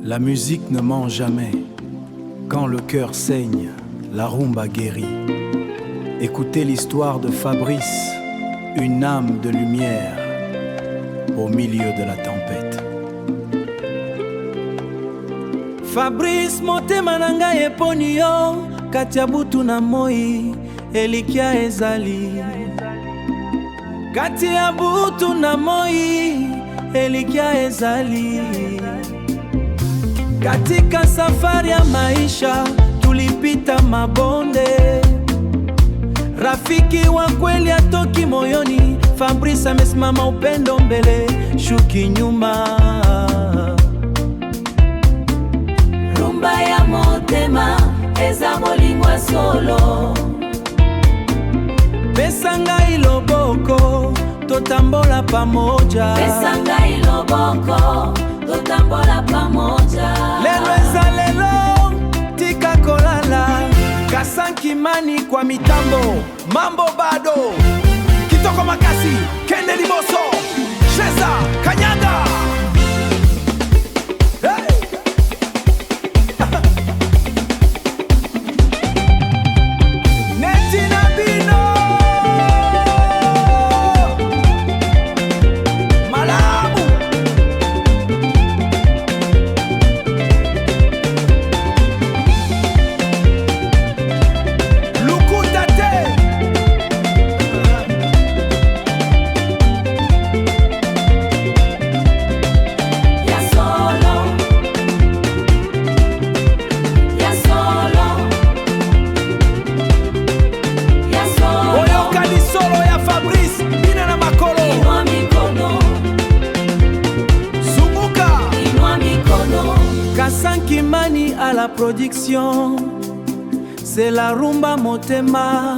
La musique ne ment jamais. Quand le cœur saigne, la rumba guérit. Écoutez l'histoire de Fabrice, une âme de lumière au milieu de la tempête. Fabrice motema na ngai eponi yo, kati ya butu na moi elikia ezali. Kati ya butu na moi elikia ezali. Katika safari ya maisha tulipita mabonde, rafiki wa kweli atoki moyoni. Fabrice amesimama upendo mbele, shuki nyuma. Rumba ya motema eza molingwa solo. Pesa ngai loboko totambola pamoja. Pesa ngai loboko totambola pamoja. Lelo eza lelo tika kolala. Kasankimani kwa mitambo, mambo bado kitoko makasi, kende liboso, cheza kanyaga. Kasankimani à la production, c'est la rumba motema.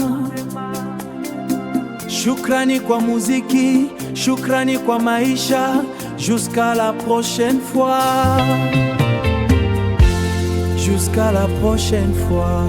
Shukrani kwa muziki, shukrani kwa maisha. Jusqu'à la prochaine fois. Jusqu'à la prochaine fois.